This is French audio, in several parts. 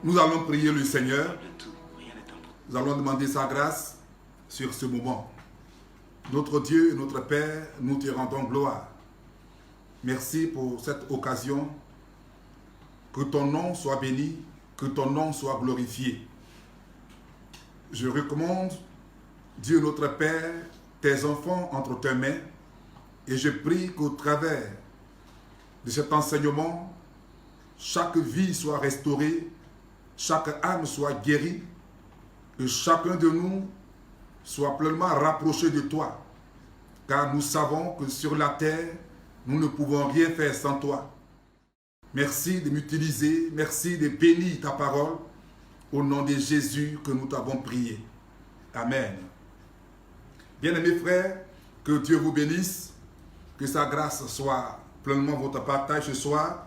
Nous allons prier le Seigneur. Nous allons demander sa grâce sur ce moment. Notre Dieu et notre Père, nous te rendons gloire. Merci pour cette occasion. Que ton nom soit béni, que ton nom soit glorifié. Je recommande, Dieu notre Père, tes enfants entre tes mains et je prie qu'au travers de cet enseignement, chaque vie soit restaurée, chaque âme soit guérie, que chacun de nous soit pleinement rapproché de toi, car nous savons que sur la terre, nous ne pouvons rien faire sans toi. Merci de m'utiliser, merci de bénir ta parole, au nom de Jésus que nous t'avons prié. Amen. Bien-aimés frères, que Dieu vous bénisse, que sa grâce soit pleinement votre partage ce soir.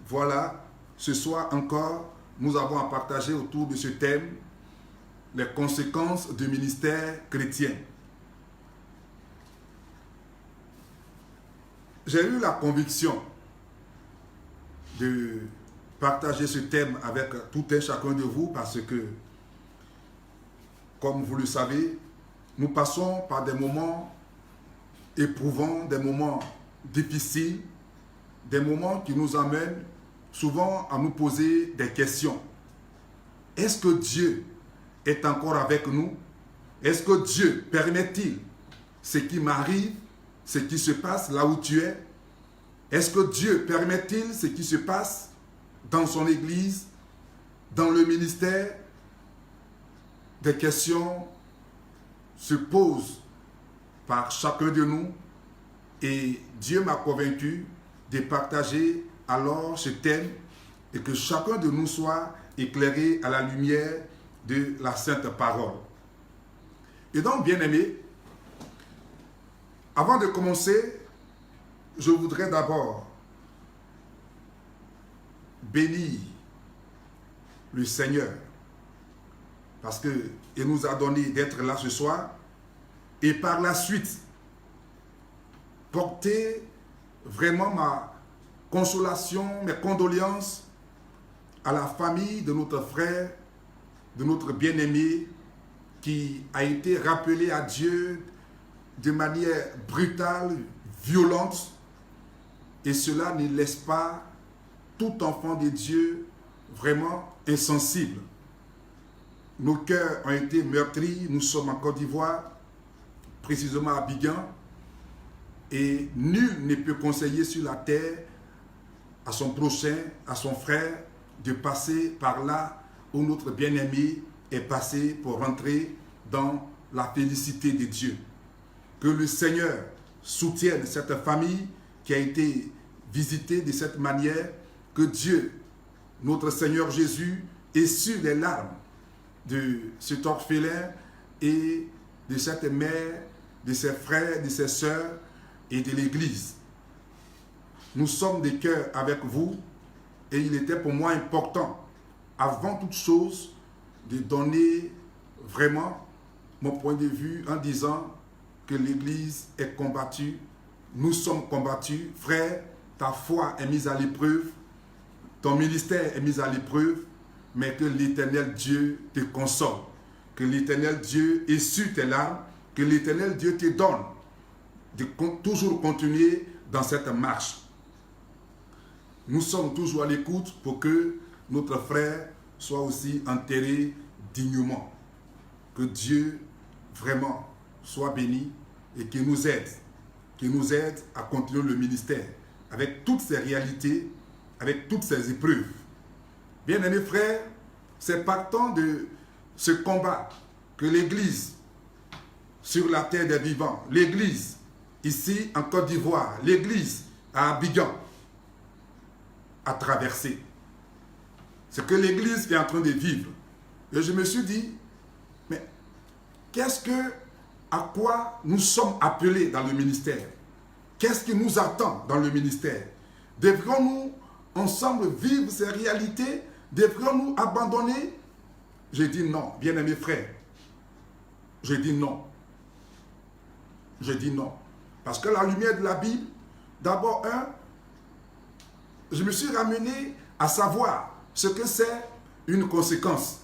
Voilà, ce soir encore, nous avons à partager autour de ce thème les conséquences du ministère chrétien. J'ai eu la conviction de partager ce thème avec tout un chacun de vous parce que, comme vous le savez, nous passons par des moments éprouvants, des moments difficiles, des moments qui nous amènent souvent à nous poser des questions. Est-ce que Dieu est encore avec nous? Est-ce que Dieu permet-il ce qui m'arrive, ce qui se passe là où tu es? Est-ce que Dieu permet-il ce qui se passe dans son Église, dans le ministère? Des questions se posent par chacun de nous et Dieu m'a convaincu de partager alors ce thème et que chacun de nous soit éclairé à la lumière de la Sainte Parole. Et donc, bien-aimés, avant de commencer, je voudrais d'abord bénir le Seigneur parce qu'il nous a donné d'être là ce soir et par la suite porter vraiment ma consolation, mes condoléances à la famille de notre frère, de notre bien-aimé qui a été rappelé à Dieu de manière brutale, violente, et cela ne laisse pas tout enfant de Dieu vraiment insensible. Nos cœurs ont été meurtris, nous sommes en Côte d'Ivoire, précisément à Abidjan, et nul ne peut conseiller sur la terre à son prochain, à son frère, de passer par là où notre bien-aimé est passé pour rentrer dans la félicité de Dieu. Que le Seigneur soutienne cette famille qui a été visitée de cette manière, que Dieu, notre Seigneur Jésus, essuie les larmes de cet orphelin et de cette mère, de ses frères, de ses sœurs et de l'Église. Nous sommes de cœur avec vous et il était pour moi important, avant toute chose, de donner vraiment mon point de vue en disant que l'Église est combattue, nous sommes combattus. Frère, ta foi est mise à l'épreuve, ton ministère est mis à l'épreuve, mais que l'Éternel Dieu te console, que l'Éternel Dieu essuie tes larmes, que l'Éternel Dieu te donne de toujours continuer dans cette marche. Nous sommes toujours à l'écoute pour que notre frère soit aussi enterré dignement. Que Dieu vraiment soit béni et qu'il nous aide à continuer le ministère avec toutes ces réalités, avec toutes ces épreuves. Bien-aimés frères, c'est partant de ce combat que l'Église sur la terre des vivants, l'Église ici en Côte d'Ivoire, l'Église à Abidjan a traversé. C'est que l'Église est en train de vivre. Et je me suis dit, mais à quoi nous sommes appelés dans le ministère? Qu'est-ce qui nous attend dans le ministère? Devrions-nous ensemble vivre ces réalités? Devrions-nous abandonner? J'ai dit non, bien-aimés frères. J'ai dit non. J'ai dit non. Parce que la lumière de la Bible, d'abord, je me suis ramené à savoir ce que c'est une conséquence.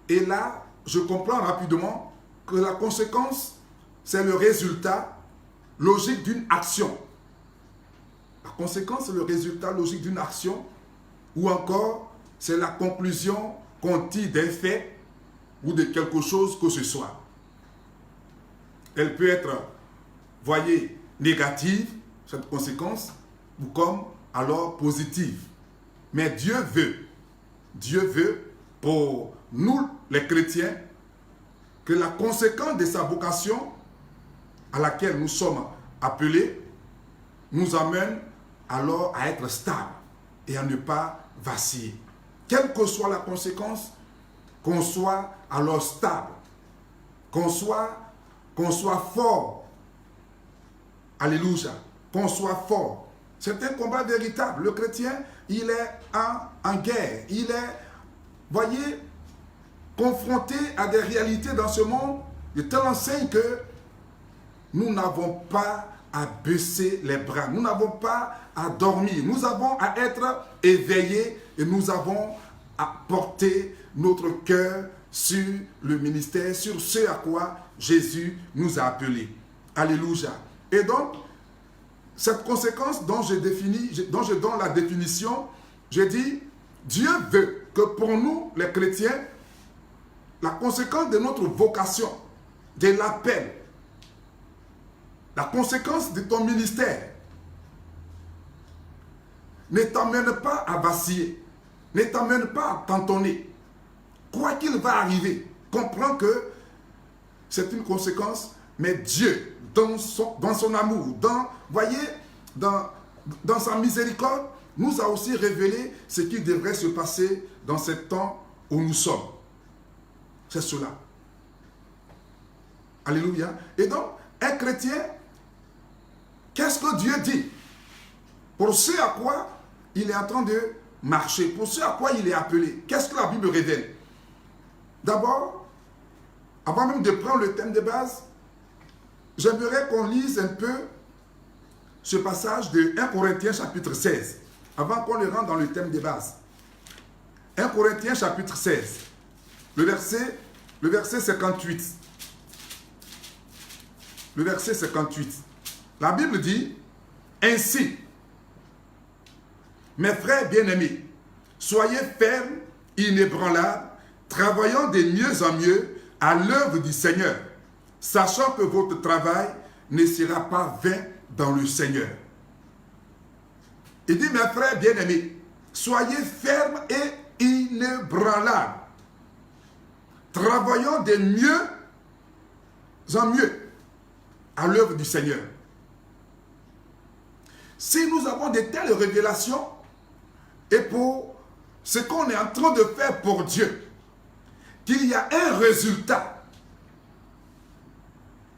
Et là, je comprends rapidement que la conséquence, c'est le résultat logique d'une action. La conséquence, c'est le résultat logique d'une action, ou encore, c'est la conclusion qu'on tire d'un fait ou de quelque chose que ce soit. Elle peut être, voyez, négative, cette conséquence, ou comme alors positive. Mais Dieu veut pour nous les chrétiens que la conséquence de sa vocation à laquelle nous sommes appelés nous amène alors à être stable et à ne pas vaciller. Quelle que soit la conséquence, qu'on soit alors stable, qu'on soit fort. Alléluia, qu'on soit fort. C'est un combat véritable. Le chrétien, il est en guerre. Il est, voyez, confronté à des réalités dans ce monde de telle enseigne que nous n'avons pas à baisser les bras. Nous n'avons pas à dormir. Nous avons à être éveillés et nous avons à porter notre cœur sur le ministère, sur ce à quoi Jésus nous a appelés. Alléluia. Et donc, cette conséquence dont je donne la définition, j'ai dit, Dieu veut que pour nous, les chrétiens, la conséquence de notre vocation, de l'appel, la conséquence de ton ministère, ne t'amène pas à vaciller, ne t'amène pas à cantonner. Quoi qu'il va arriver, comprends que c'est une conséquence, mais Dieu, dans son amour, dans sa miséricorde, nous a aussi révélé ce qui devrait se passer dans ce temps où nous sommes. C'est cela. Alléluia. Et donc, un chrétien, qu'est-ce que Dieu dit? Pour ce à quoi il est en train de marcher, pour ce à quoi il est appelé. Qu'est-ce que la Bible révèle? D'abord, avant même de prendre le thème de base, j'aimerais qu'on lise un peu ce passage de 1 Corinthiens chapitre 16, avant qu'on le rentre dans le thème de base. 1 Corinthiens chapitre 16, le verset 58. Le verset 58. La Bible dit, « Ainsi, mes frères bien-aimés, soyez fermes, inébranlables, travaillant de mieux en mieux à l'œuvre du Seigneur, sachant que votre travail ne sera pas vain dans le Seigneur. » Il dit, mes frères bien-aimés, soyez fermes et inébranlables, travaillant de mieux en mieux à l'œuvre du Seigneur. Si nous avons de telles révélations, et pour ce qu'on est en train de faire pour Dieu, qu'il y a un résultat,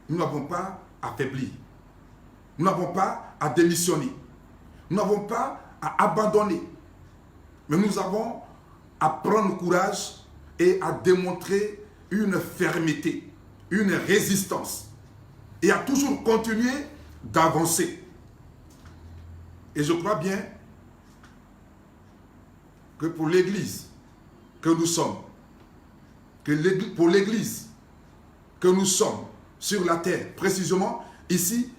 nous n'avons pas à faiblir. Nous n'avons pas à démissionner. Nous n'avons pas à abandonner. Mais nous avons à prendre courage et à démontrer une fermeté, une résistance. Et à toujours continuer d'avancer. Et je crois bien que pour l'Église que nous sommes, pour l'Église que nous sommes sur la terre, précisément ici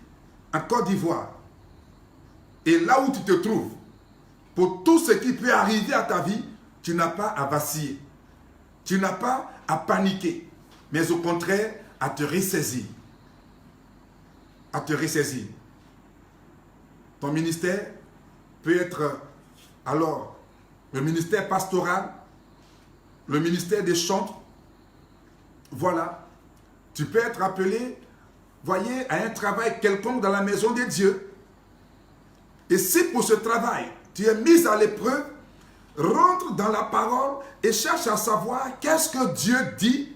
en Côte d'Ivoire, et là où tu te trouves, pour tout ce qui peut arriver à ta vie, tu n'as pas à vaciller, tu n'as pas à paniquer, mais au contraire à te ressaisir. À te ressaisir. Ton ministère peut être alors le ministère pastoral, le ministère des chantres. Voilà. Tu peux être appelé, voyez, à un travail quelconque dans la maison de Dieu. Et si pour ce travail, tu es mis à l'épreuve, rentre dans la parole et cherche à savoir qu'est-ce que Dieu dit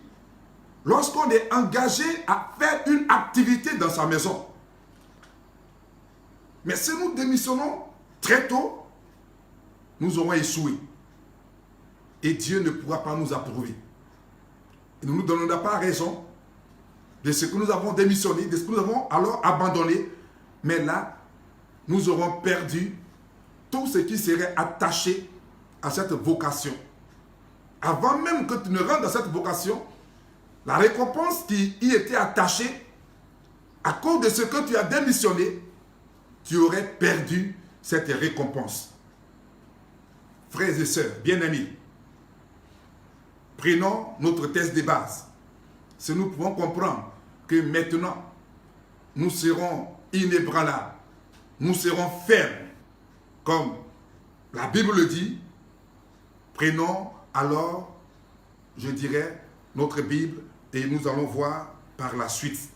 lorsqu'on est engagé à faire une activité dans sa maison. Mais si nous démissionnons très tôt, nous aurons échoué. Et Dieu ne pourra pas nous approuver. Il ne nous donnera pas raison de ce que nous avons démissionné, de ce que nous avons alors abandonné. Mais là, nous aurons perdu tout ce qui serait attaché à cette vocation. avant même que tu ne rentres dans cette vocation, la récompense qui y était attachée, à cause de ce que tu as démissionné, tu aurais perdu cette récompense. Frères et sœurs, bien-aimés, prenons notre test de base. Si nous pouvons comprendre que maintenant, nous serons inébranlables, nous serons fermes, comme la Bible le dit, prenons alors, je dirais, notre Bible et nous allons voir par la suite.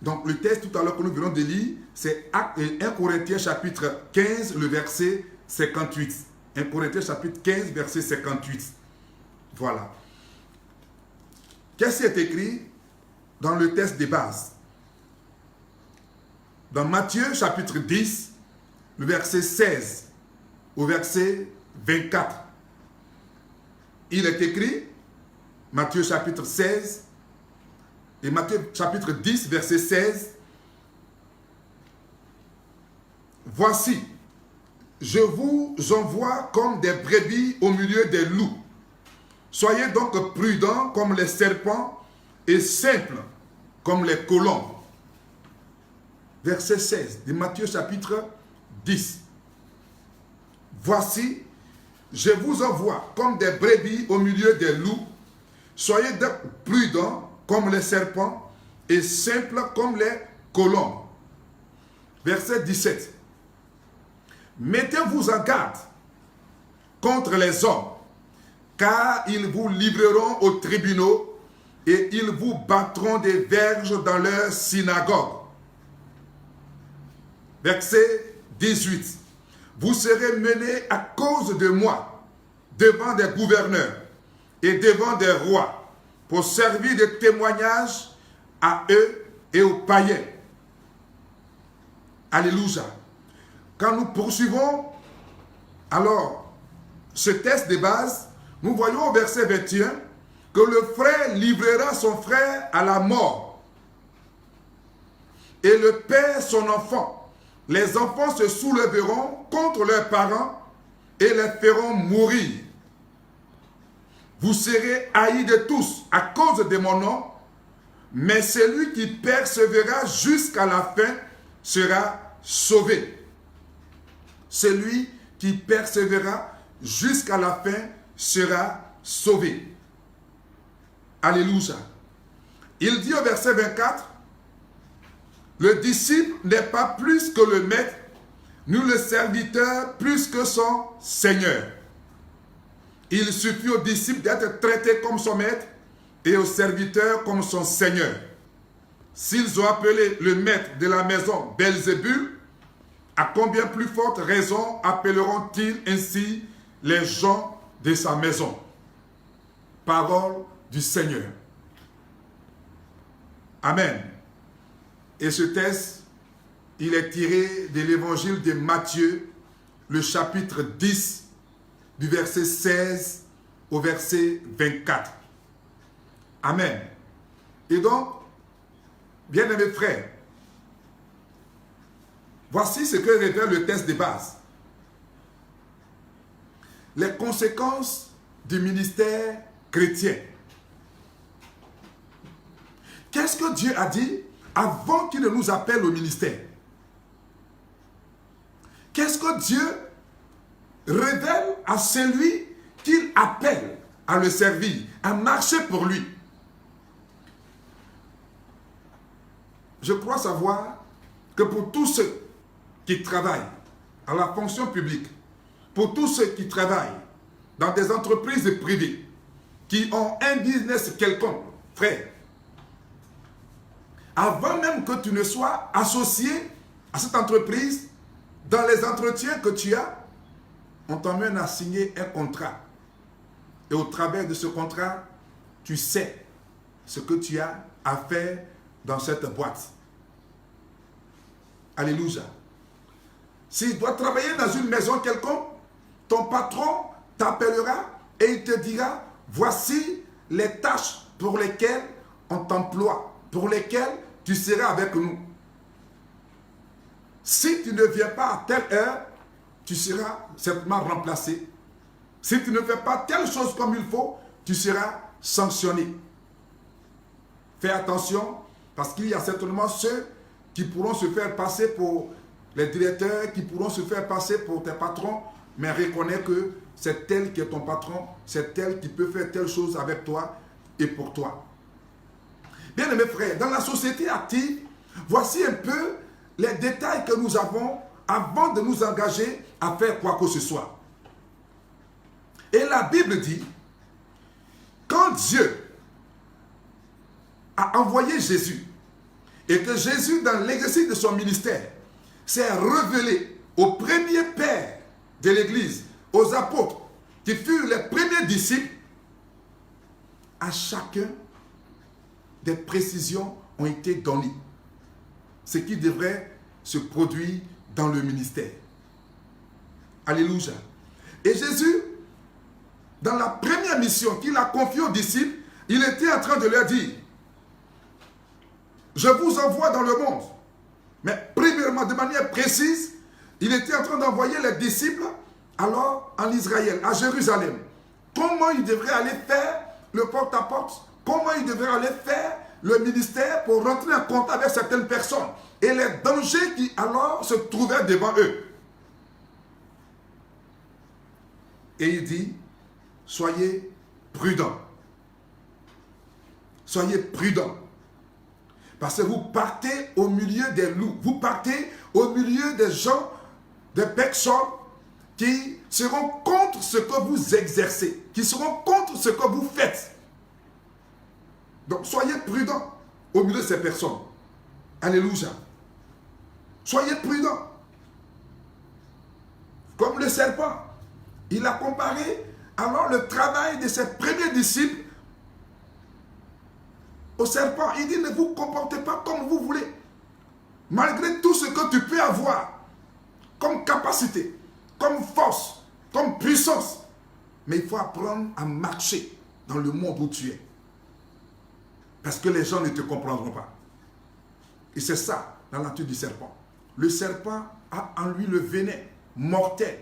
Donc le texte tout à l'heure que nous venons de lire, c'est 1 Corinthiens chapitre 15, le verset 58. 1 Corinthiens chapitre 15, verset 58. Voilà. Qu'est-ce qui est écrit dans le texte de base? Dans Matthieu chapitre 10, le verset 16 au verset 24. Il est écrit, Matthieu chapitre 16 et Matthieu chapitre 10, verset 16. Voici, je vous envoie comme des brebis au milieu des loups. Soyez donc prudents comme les serpents et simples comme les colombes. Verset 16 de Matthieu chapitre 10. Voici, je vous envoie comme des brebis au milieu des loups. Soyez donc prudents comme les serpents et simples comme les colombes. Verset 17. Mettez-vous en garde contre les hommes, car ils vous livreront aux tribunaux et ils vous battront des verges dans leurs synagogues. Verset 18. Vous serez menés à cause de moi devant des gouverneurs et devant des rois pour servir de témoignage à eux et aux païens. Alléluia. Quand nous poursuivons alors ce texte de base, nous voyons au verset 21 que le frère livrera son frère à la mort et le père son enfant. Les enfants se soulèveront contre leurs parents et les feront mourir. Vous serez haïs de tous à cause de mon nom, mais celui qui persévérera jusqu'à la fin sera sauvé. Celui qui persévérera jusqu'à la fin sera sauvé. Alléluia. Il dit au verset 24, le disciple n'est pas plus que le maître, ni le serviteur plus que son Seigneur. Il suffit au disciple d'être traité comme son maître et au serviteur comme son Seigneur. S'ils ont appelé le maître de la maison Belzébul, à combien plus forte raison appelleront-ils ainsi les gens de sa maison? Parole du Seigneur. Amen. Et ce texte, il est tiré de l'évangile de Matthieu, le chapitre 10, du verset 16 au verset 24. Amen. Et donc, bien-aimés frères, voici ce que révèle le texte de base. Les conséquences du ministère chrétien. Qu'est-ce que Dieu a dit avant qu'il ne nous appelle au ministère? Qu'est-ce que Dieu révèle à celui qu'il appelle à le servir, à marcher pour lui? Je crois savoir que pour tous ceux qui travaillent à la fonction publique, pour tous ceux qui travaillent dans des entreprises privées, qui ont un business quelconque, frère, avant même que tu ne sois associé à cette entreprise, dans les entretiens que tu as, on t'emmène à signer un contrat. Et au travers de ce contrat, tu sais ce que tu as à faire dans cette boîte. Alléluia. S'il doit travailler dans une maison quelconque, ton patron t'appellera et il te dira, voici les tâches pour lesquelles on t'emploie, pour lesquelles tu seras avec nous. Si tu ne viens pas à telle heure, tu seras certainement remplacé. Si tu ne fais pas telle chose comme il faut, tu seras sanctionné. Fais attention, parce qu'il y a certainement ceux qui pourront se faire passer pour les directeurs, qui pourront se faire passer pour tes patrons, mais reconnais que c'est tel qui est ton patron, c'est tel qui peut faire telle chose avec toi et pour toi. Bien aimés frères, dans la société active, voici un peu les détails que nous avons avant de nous engager à faire quoi que ce soit. Et la Bible dit, quand Dieu a envoyé Jésus, et que Jésus, dans l'exercice de son ministère, s'est révélé aux premiers pères de l'Église, aux apôtres, qui furent les premiers disciples, à chacun des précisions ont été données. Ce qui devrait se produire dans le ministère. Alléluia. Et Jésus, dans la première mission qu'il a confiée aux disciples, il était en train de leur dire, je vous envoie dans le monde. Mais premièrement, de manière précise, il était en train d'envoyer les disciples alors en Israël, à Jérusalem. Comment ils devraient aller faire le porte-à-porte, comment ils devraient aller faire le ministère pour rentrer en contact avec certaines personnes et les dangers qui alors se trouvaient devant eux. Et il dit, soyez prudents. Soyez prudents. Parce que vous partez au milieu des loups. Vous partez au milieu des gens, des personnes qui seront contre ce que vous exercez, qui seront contre ce que vous faites. Donc, soyez prudents au milieu de ces personnes. Alléluia. Soyez prudents. Comme le serpent. Il a comparé alors le travail de ses premiers disciples au serpent. Il dit, ne vous comportez pas comme vous voulez. Malgré tout ce que tu peux avoir comme capacité, comme force, comme puissance. Mais il faut apprendre à marcher dans le monde où tu es. Parce que les gens ne te comprendront pas. Et c'est ça, la nature du serpent. Le serpent a en lui le venin mortel.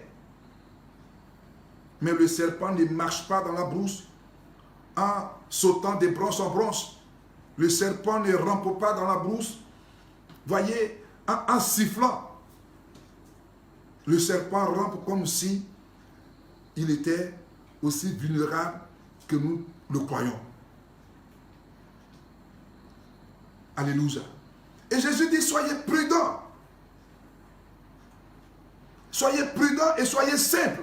Mais le serpent ne marche pas dans la brousse en sautant de branche en branche. Le serpent ne rampe pas dans la brousse, voyez, en sifflant. Le serpent rampe comme si il était aussi vulnérable que nous le croyons. Alléluia. Et Jésus dit, soyez prudents. Soyez prudents et soyez simples.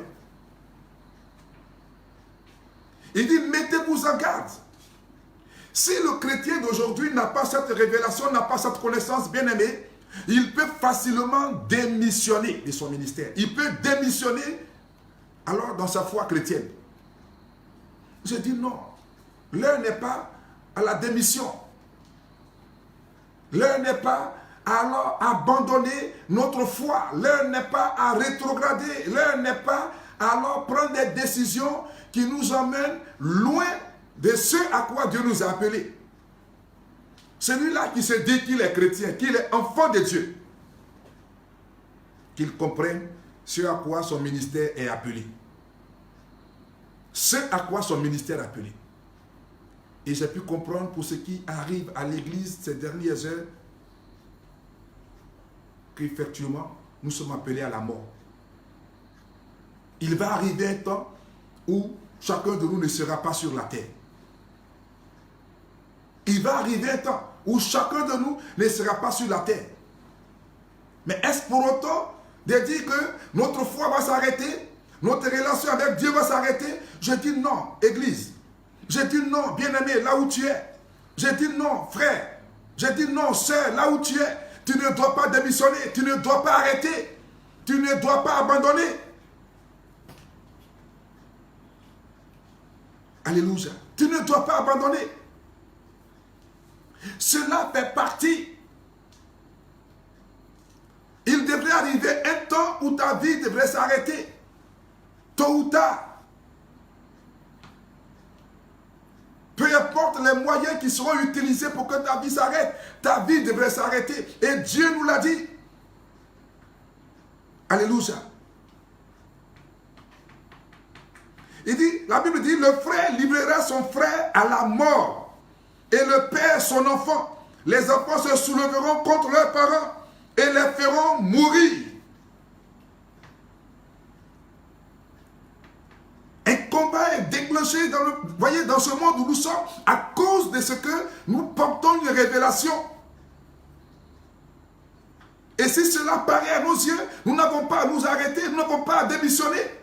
Il dit, mettez-vous en garde. Si le chrétien d'aujourd'hui n'a pas cette révélation, n'a pas cette connaissance bien-aimée, il peut facilement démissionner de son ministère. Il peut démissionner alors dans sa foi chrétienne. Je dis non. L'heure n'est pas à la démission. L'heure n'est pas à alors abandonner notre foi. L'heure n'est pas à rétrograder. L'heure n'est pas à alors prendre des décisions qui nous emmènent loin de ce à quoi Dieu nous a appelés. Celui-là qui se dit qu'il est chrétien, qu'il est enfant de Dieu, qu'il comprenne ce à quoi son ministère est appelé. Ce à quoi son ministère est appelé. Et j'ai pu comprendre pour ce qui arrive à l'église ces dernières heures qu'effectivement, nous sommes appelés à la mort. Il va arriver un temps où chacun de nous ne sera pas sur la terre. Il va arriver un temps où chacun de nous ne sera pas sur la terre. Mais est-ce pour autant de dire que notre foi va s'arrêter, notre relation avec Dieu va s'arrêter? Je dis non, Église. Je dis non, bien-aimé, là où tu es. Je dis non, frère. Je dis non, sœur, là où tu es. Tu ne dois pas démissionner, tu ne dois pas arrêter. Tu ne dois pas abandonner. Alléluia. Tu ne dois pas abandonner. Cela fait partie. Il devrait arriver un temps où ta vie devrait s'arrêter. Tôt ou tard. Peu importe les moyens qui seront utilisés pour que ta vie s'arrête, ta vie devrait s'arrêter. Et Dieu nous l'a dit. Alléluia. Il dit, la Bible dit, le frère livrera son frère à la mort et le père son enfant. Les enfants se soulèveront contre leurs parents et les feront mourir. Un combat est déclenché dans ce monde où nous sommes à cause de ce que nous portons une révélation. Et si cela paraît à nos yeux, nous n'avons pas à nous arrêter, nous n'avons pas à démissionner.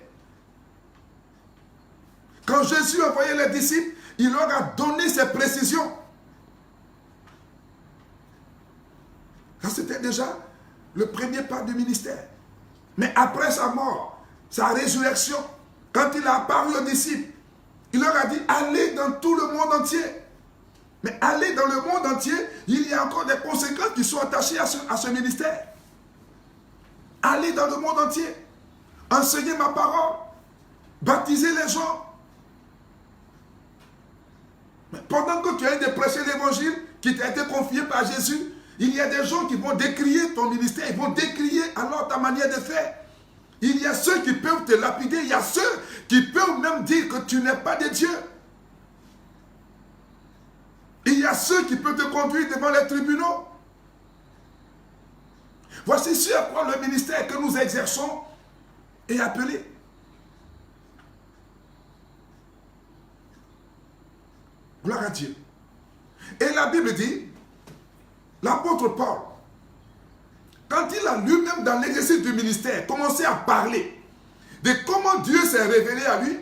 Quand Jésus a envoyé les disciples, il leur a donné ses précisions. Ça, c'était déjà le premier pas du ministère. Mais après sa mort, sa résurrection, quand il a apparu aux disciples, il leur a dit, allez dans tout le monde entier. Mais aller dans le monde entier, il y a encore des conséquences qui sont attachées à ce ministère. Allez dans le monde entier, enseigner ma parole, baptiser les gens. Mais pendant que tu as de prêcher l'évangile qui t'a été confié par Jésus, il y a des gens qui vont décrier ton ministère, ils vont décrier alors ta manière de faire. Il y a ceux qui peuvent te lapider, il y a ceux qui peuvent même dire que tu n'es pas de Dieu. Il y a ceux qui peuvent te conduire devant les tribunaux. Voici ce à quoi le ministère que nous exerçons est appelé. Gloire à Dieu. Et la Bible dit, l'apôtre Paul, quand il a lui-même dans l'exercice du ministère commencé à parler de comment Dieu s'est révélé à lui,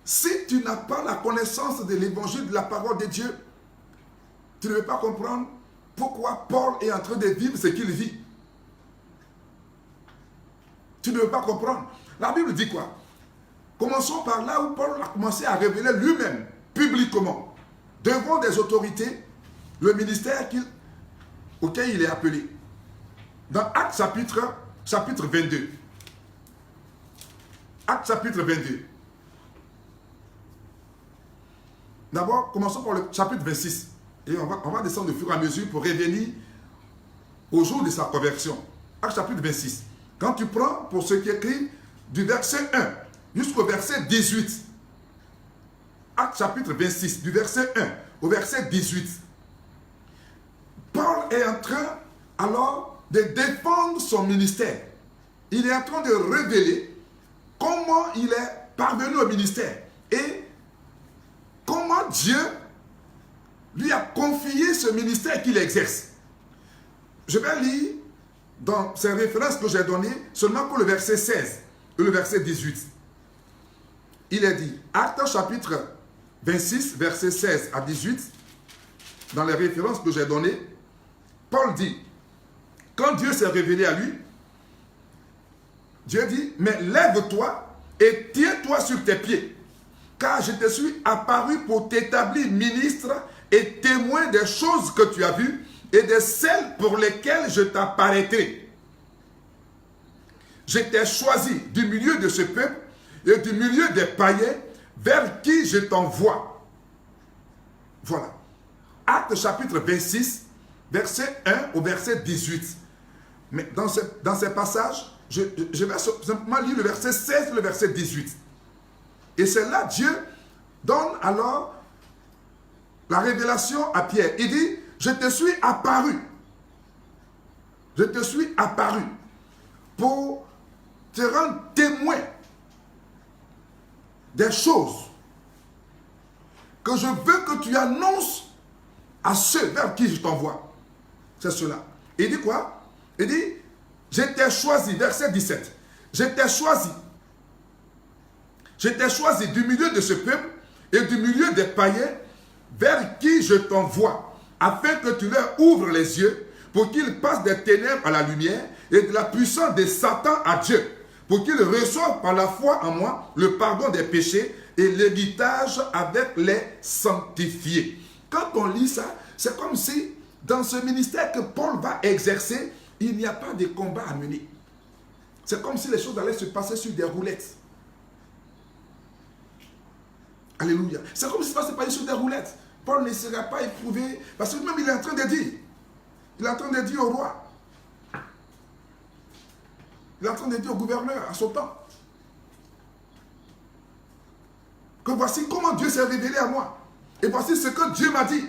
si tu n'as pas la connaissance de l'évangile, de la parole de Dieu, tu ne veux pas comprendre pourquoi Paul est en train de vivre ce qu'il vit. Tu ne veux pas comprendre. La Bible dit quoi? Commençons par là où Paul a commencé à révéler lui-même, publiquement, devant des autorités, le ministère auquel il est appelé. Dans Actes chapitre 22. Actes chapitre 22. D'abord, commençons par le chapitre 26. Et on va descendre au fur et à mesure pour revenir au jour de sa conversion. Actes chapitre 26. Quand tu prends pour ce qui est écrit du verset 1 jusqu'au verset 18. Actes chapitre 26, du verset 1 au verset 18. Paul est en train alors de défendre son ministère. Il est en train de révéler comment il est parvenu au ministère et comment Dieu lui a confié ce ministère qu'il exerce. Je vais lire dans ces références que j'ai données seulement pour le verset 16 et le verset 18. Il est dit, Actes chapitre 26, verset 16 à 18, dans les références que j'ai données, Paul dit, quand Dieu s'est révélé à lui, Dieu dit, mais lève-toi et tiens-toi sur tes pieds, car je te suis apparu pour t'établir ministre et témoin des choses que tu as vues et de celles pour lesquelles je t'apparaîtrai. Je t'ai choisi du milieu de ce peuple et du milieu des païens vers qui je t'envoie. Voilà. Actes chapitre 26, verset 1 au verset 18. Mais dans ces passages, je vais simplement lire le verset 16 et le verset 18. Et c'est là Dieu donne alors la révélation à Pierre. Il dit, je te suis apparu. Je te suis apparu pour te rendre témoin des choses que je veux que tu annonces à ceux vers qui je t'envoie. C'est cela. Il dit quoi? Il dit, je t'ai choisi, verset 17. Je t'ai choisi. Je t'ai choisi du milieu de ce peuple et du milieu des païens vers qui je t'envoie, afin que tu leur ouvres les yeux pour qu'ils passent des ténèbres à la lumière et de la puissance de Satan à Dieu, pour qu'ils reçoivent par la foi en moi le pardon des péchés et l'héritage avec les sanctifiés. Quand on lit ça, c'est comme si dans ce ministère que Paul va exercer, il n'y a pas de combat à mener. C'est comme si les choses allaient se passer sur des roulettes. Alléluia. C'est comme si ça se passait sur des roulettes. Paul ne sera pas éprouvé, parce que même il est en train de dire, il est en train de dire au roi, il est en train de dire au gouverneur, à son temps, que voici comment Dieu s'est révélé à moi. Et voici ce que Dieu m'a dit.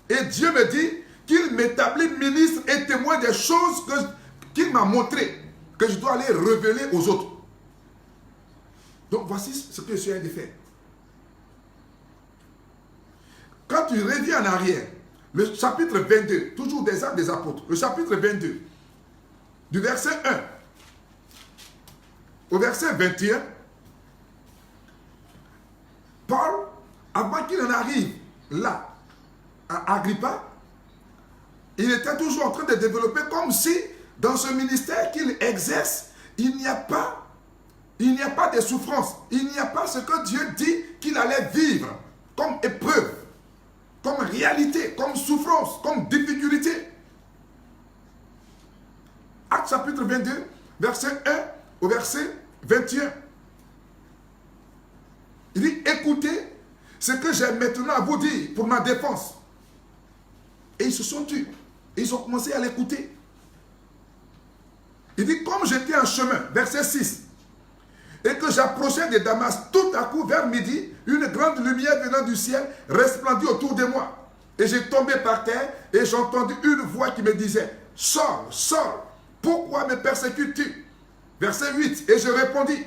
Et Dieu me dit qu'il m'établit ministre et témoin des choses qu'il m'a montrées, que je dois aller révéler aux autres. Donc voici ce que je suis en train de faire. Quand tu reviens en arrière, le chapitre 22, toujours des Actes des Apôtres, le chapitre 22, du verset 1 au verset 21, Paul, avant qu'il en arrive là, à Agrippa, il était toujours en train de développer comme si dans ce ministère qu'il exerce, il n'y a pas de souffrance, il n'y a pas ce que Dieu dit qu'il allait vivre comme épreuve, comme réalité, comme souffrance, comme difficulté. Acte chapitre 22, verset 1 au verset 21. Il dit, écoutez ce que j'ai maintenant à vous dire pour ma défense. Et ils se sont tus. Et ils ont commencé à l'écouter. Il dit, comme j'étais en chemin, verset 6, et que j'approchais de Damas, tout à coup, vers midi, une grande lumière venant du ciel resplendit autour de moi. Et j'ai tombé par terre et j'ai entendu une voix qui me disait, Saul, Saul, pourquoi me persécutes-tu? Verset 8, et je répondis,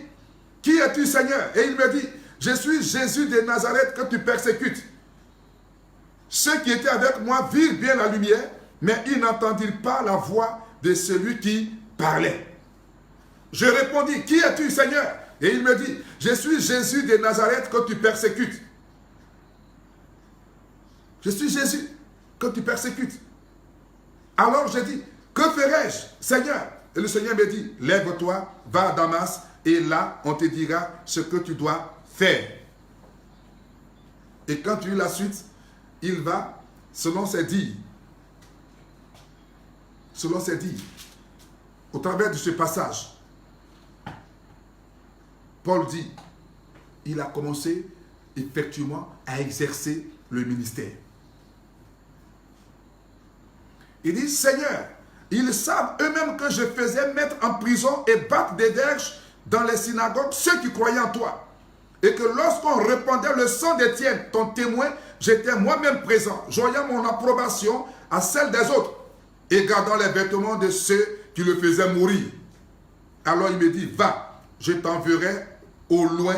qui es-tu, Seigneur? Et il me dit, je suis Jésus de Nazareth que tu persécutes. Ceux qui étaient avec moi virent bien la lumière, mais ils n'entendirent pas la voix de celui qui parlait. Je répondis, qui es-tu, Seigneur? Et il me dit, je suis Jésus de Nazareth que tu persécutes. Je suis Jésus que tu persécutes. Alors je dis, que ferai-je, Seigneur? Et le Seigneur me dit, lève-toi, va à Damas, et là, on te dira ce que tu dois faire. Et quand tu lis la suite, il va, selon ses dires, au travers de ce passage, Paul dit, il a commencé effectivement à exercer le ministère. Il dit, Seigneur, ils savent eux-mêmes que je faisais mettre en prison et battre des verges dans les synagogues ceux qui croyaient en toi. Et que lorsqu'on répandait le sang d'Étienne, ton témoin, j'étais moi-même présent, joignant mon approbation à celle des autres et gardant les vêtements de ceux qui le faisaient mourir. Alors il me dit, va, je t'enverrai au loin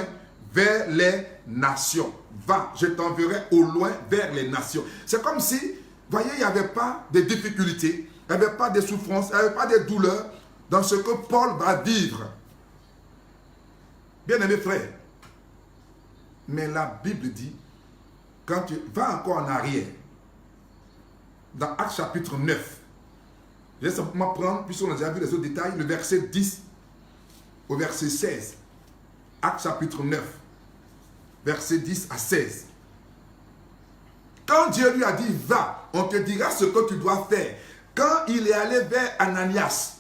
vers les nations. Va, je t'enverrai au loin vers les nations. C'est comme si, vous voyez, il n'y avait pas de difficultés, il n'y avait pas de souffrances, il n'y avait pas de douleurs dans ce que Paul va vivre. Bien-aimés frères, mais la Bible dit, quand tu vas encore en arrière, dans Actes chapitre 9, je vais simplement prendre, puisqu'on a déjà vu les autres détails, le verset 10 au verset 16. Actes chapitre 9, verset 10 à 16. Quand Dieu lui a dit, va, on te dira ce que tu dois faire. Quand il est allé vers Ananias,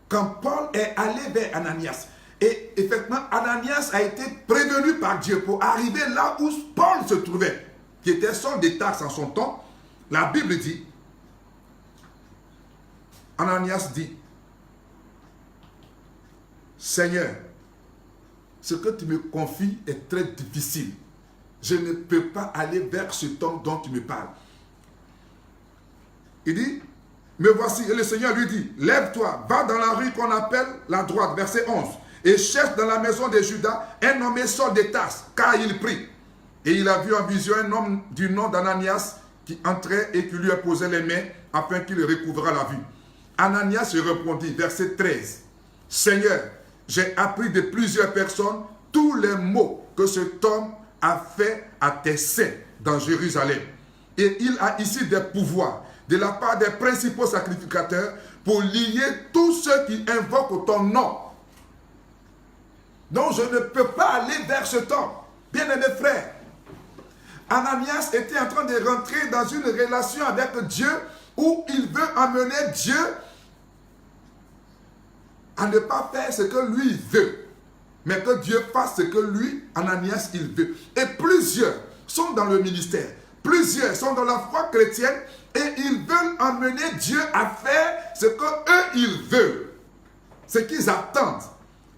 quand Paul est allé vers Ananias, et effectivement, Ananias a été prévenu par Dieu pour arriver là où Paul se trouvait, qui était Saul de Tarse en son temps. La Bible dit, Ananias dit, Seigneur, ce que tu me confies est très difficile. Je ne peux pas aller vers cet homme dont tu me parles. Il dit, me voici, et le Seigneur lui dit, lève-toi, va dans la rue qu'on appelle la droite, verset 11, et cherche dans la maison de Judas un nommé Saul de Tarse, car il prie. Et il a vu en vision un homme du nom d'Ananias qui entrait et qui lui imposait les mains afin qu'il recouvrât la vue. Ananias répondit, verset 13, Seigneur, j'ai appris de plusieurs personnes tous les maux que cet homme a fait à tes saints dans Jérusalem. Et il a ici des pouvoirs de la part des principaux sacrificateurs pour lier tous ceux qui invoquent ton nom. Donc je ne peux pas aller vers cet homme. Bien-aimés frères, Ananias était en train de rentrer dans une relation avec Dieu où il veut amener Dieu à ne pas faire ce que lui veut, mais que Dieu fasse ce que lui, Ananias, il veut. Et plusieurs sont dans le ministère, plusieurs sont dans la foi chrétienne et ils veulent emmener Dieu à faire ce qu'eux, ils veulent, ce qu'ils attendent,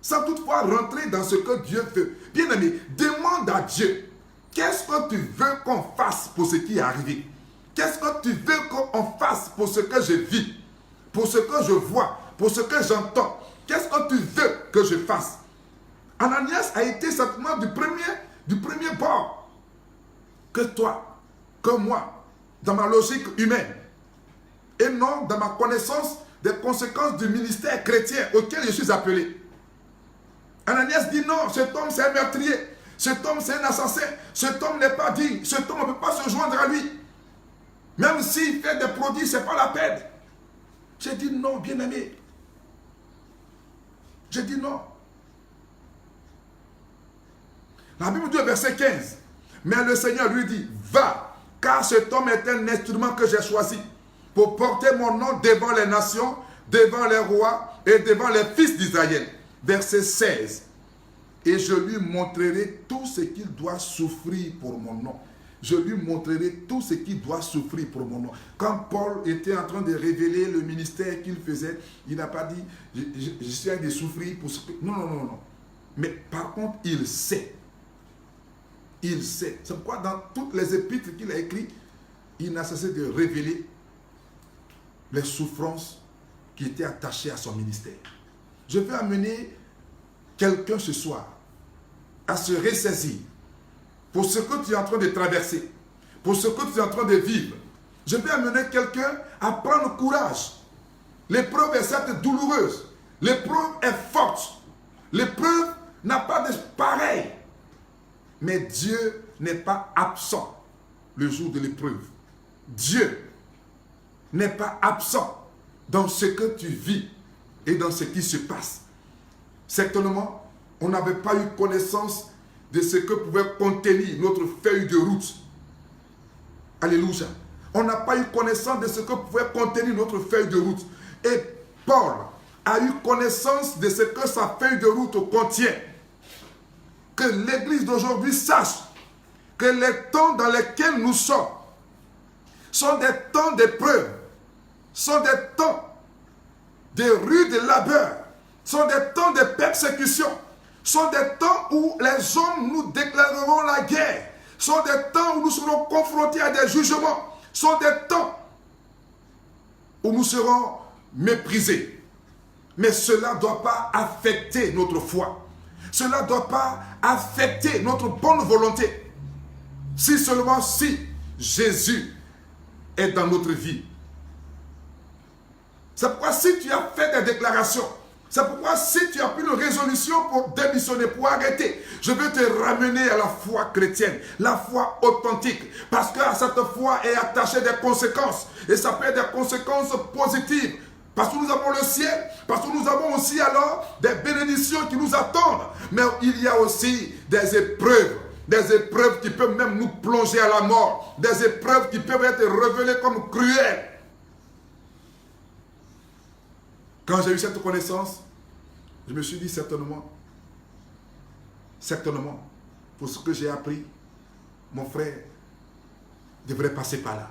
sans toutefois rentrer dans ce que Dieu veut. Bien-aimé, demande à Dieu, qu'est-ce que tu veux qu'on fasse pour ce qui est arrivé? Qu'est-ce que tu veux qu'on fasse pour ce que je vis, pour ce que je vois, pour ce que j'entends? Qu'est-ce que tu veux que je fasse? Ananias a été certainement du premier bord que toi, que moi, dans ma logique humaine, et non dans ma connaissance des conséquences du ministère chrétien auquel je suis appelé. Ananias dit non, cet homme c'est un meurtrier, cet homme c'est un assassin, cet homme n'est pas digne, cet homme ne peut pas se joindre à lui. Même s'il fait des prodiges, ce n'est pas la peine. J'ai dit non, bien-aimé. J'ai dit non. La Bible dit au verset 15, mais le Seigneur lui dit, va, car cet homme est un instrument que j'ai choisi pour porter mon nom devant les nations, devant les rois et devant les fils d'Israël. Verset 16. Et je lui montrerai tout ce qu'il doit souffrir pour mon nom. Je lui montrerai tout ce qu'il doit souffrir pour mon nom. Quand Paul était en train de révéler le ministère qu'il faisait, il n'a pas dit, je suis en train de souffrir pour ce que... Non, non, non, non. Mais par contre, il sait. Il sait. C'est pourquoi dans toutes les épîtres qu'il a écrites, il n'a cessé de révéler les souffrances qui étaient attachées à son ministère. Je veux amener quelqu'un ce soir à se ressaisir pour ce que tu es en train de traverser, pour ce que tu es en train de vivre. Je veux amener quelqu'un à prendre courage. L'épreuve est certes douloureuse, l'épreuve est forte, l'épreuve n'a pas de pareil. Mais Dieu n'est pas absent le jour de l'épreuve. Dieu n'est pas absent dans ce que tu vis et dans ce qui se passe. Certainement, on n'avait pas eu connaissance de ce que pouvait contenir notre feuille de route. Alléluia. On n'a pas eu connaissance de ce que pouvait contenir notre feuille de route. Et Paul a eu connaissance de ce que sa feuille de route contient. Que l'Église d'aujourd'hui sache que les temps dans lesquels nous sommes sont des temps d'épreuve, sont des temps de rude labeur, sont des temps de persécution, sont des temps où les hommes nous déclareront la guerre, sont des temps où nous serons confrontés à des jugements, sont des temps où nous serons méprisés. Mais cela ne doit pas affecter notre foi. Cela ne doit pas affecter notre bonne volonté. Si seulement si Jésus est dans notre vie. C'est pourquoi si tu as fait des déclarations, c'est pourquoi si tu as pris une résolution pour démissionner, pour arrêter, je veux te ramener à la foi chrétienne, la foi authentique. Parce qu'à cette foi est attachée des conséquences. Et ça peut être des conséquences positives. Parce que nous avons le ciel, parce que nous avons aussi alors des bénédictions qui nous attendent. Mais il y a aussi des épreuves qui peuvent même nous plonger à la mort, des épreuves qui peuvent être révélées comme cruelles. Quand j'ai eu cette connaissance, je me suis dit certainement, pour ce que j'ai appris, mon frère devrait passer par là.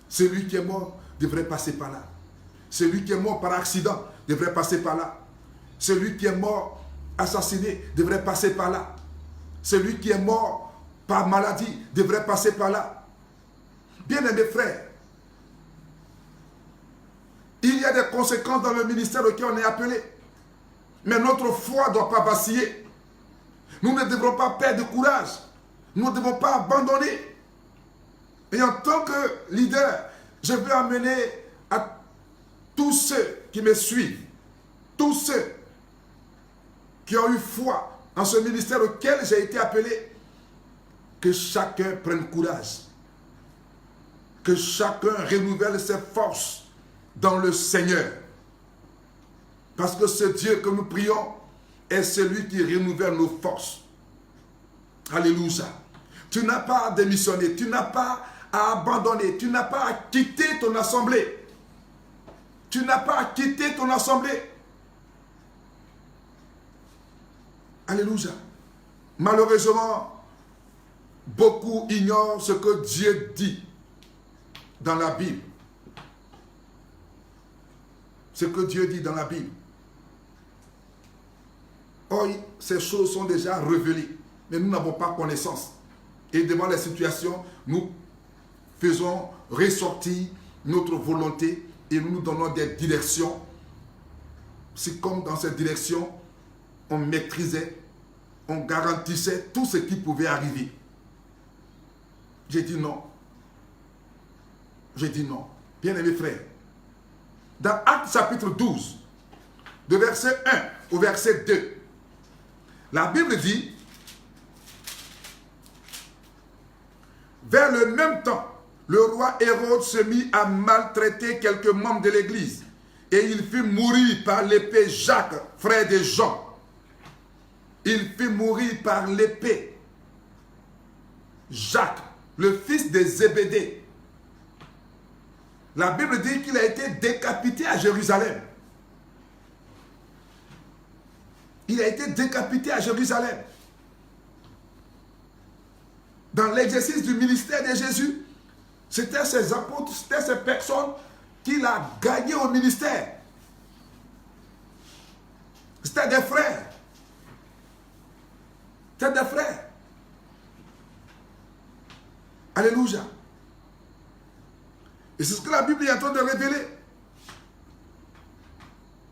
Celui qui est mort devrait passer par là. Celui qui est mort par accident devrait passer par là. Celui qui est mort assassiné devrait passer par là. Celui qui est mort par maladie devrait passer par là. Bien-aimés frères, il y a des conséquences dans le ministère auquel on est appelé. Mais notre foi ne doit pas vaciller. Nous ne devrons pas perdre courage. Nous ne devons pas abandonner. Et en tant que leader, je veux amener à tous ceux qui me suivent, tous ceux qui ont eu foi en ce ministère auquel j'ai été appelé, que chacun prenne courage, que chacun renouvelle ses forces dans le Seigneur. Parce que ce Dieu que nous prions est celui qui renouvelle nos forces. Alléluia. Tu n'as pas à démissionner, tu n'as pas à abandonner, tu n'as pas à quitter ton assemblée. Tu n'as pas à quitter ton assemblée. Alléluia. Malheureusement, beaucoup ignorent ce que Dieu dit dans la Bible. Ce que Dieu dit dans la Bible. Or, ces choses sont déjà révélées, mais nous n'avons pas connaissance. Et devant les situations, nous faisons ressortir notre volonté et nous nous donnons des directions. C'est comme dans cette direction, on maîtrisait, on garantissait tout ce qui pouvait arriver. J'ai dit non. J'ai dit non. Bien-aimés frères, dans Actes chapitre 12, de verset 1 au verset 2, la Bible dit: vers le même temps, le roi Hérode se mit à maltraiter quelques membres de l'Église et il fit mourir par l'épée Jacques, frère de Jean. Il fit mourir par l'épée Jacques, le fils de Zébédée. La Bible dit qu'il a été décapité à Jérusalem. Il a été décapité à Jérusalem. Dans l'exercice du ministère de Jésus, c'était ces apôtres, c'était ces personnes qu'il a gagnées au ministère. C'était des frères. C'était des frères. Alléluia. Et c'est ce que la Bible est en train de révéler.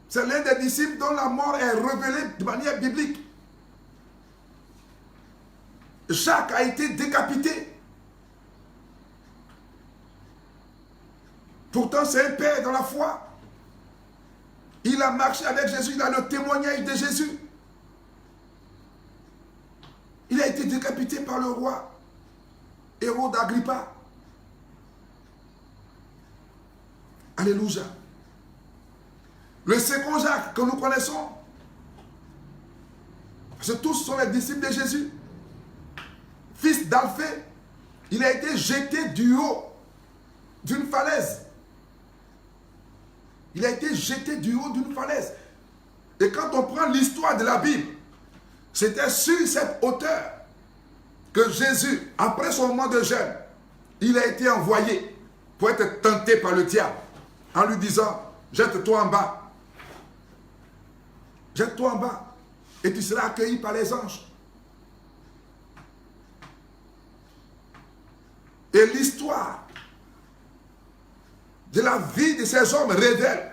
C'est l'un des disciples dont la mort est révélée de manière biblique. Jacques a été décapité. Pourtant, c'est un père dans la foi. Il a marché avec Jésus, il a le témoignage de Jésus. Il a été décapité par le roi Hérode Agrippa. Alléluia. Le second Jacques que nous connaissons, parce que tous sont les disciples de Jésus, fils d'Alphée, il a été jeté du haut d'une falaise. Il a été jeté du haut d'une falaise. Et quand on prend l'histoire de la Bible, c'était sur cette hauteur que Jésus, après son moment de jeûne, il a été envoyé pour être tenté par le diable en lui disant: jette-toi en bas. Jette-toi en bas et tu seras accueilli par les anges. Et l'histoire de la vie de ces hommes révèle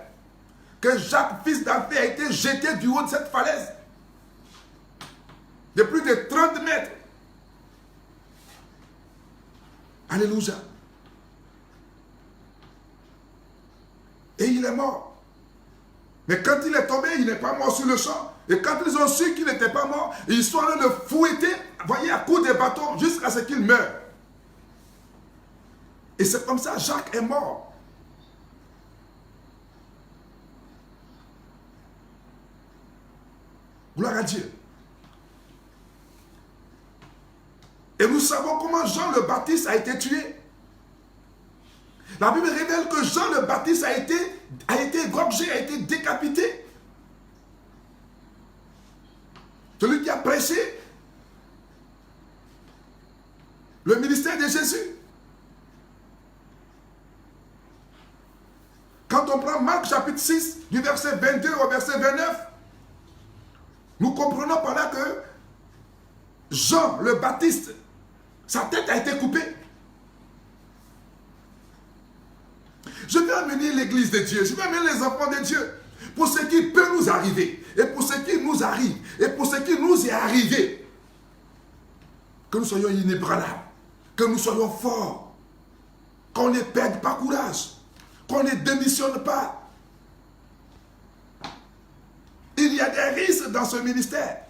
que Jacques, fils d'Alphée, a été jeté du haut de cette falaise de plus de 30 mètres. Alléluia. Et il est mort. Mais quand il est tombé, il n'est pas mort sur le champ. Et quand ils ont su qu'il n'était pas mort, ils sont allés le fouetter, voyez, à coups de bâton, jusqu'à ce qu'il meure. Et c'est comme ça, Jacques est mort. Gloire à Dieu. Et nous savons comment Jean le Baptiste a été tué. La Bible révèle que Jean le Baptiste a été égorgé, a été décapité. Celui qui a prêché le ministère de Jésus. Quand on prend Marc chapitre 6, du verset 22 au verset 29, nous comprenons par là que Jean le Baptiste, sa tête a été coupée. Je vais amener l'église de Dieu, je vais amener les enfants de Dieu pour ce qui peut nous arriver et pour ce qui nous arrive et pour ce qui nous est arrivé. Que nous soyons inébranlables, que nous soyons forts, qu'on ne perde pas courage, qu'on ne démissionne pas. Il y a des risques dans ce ministère.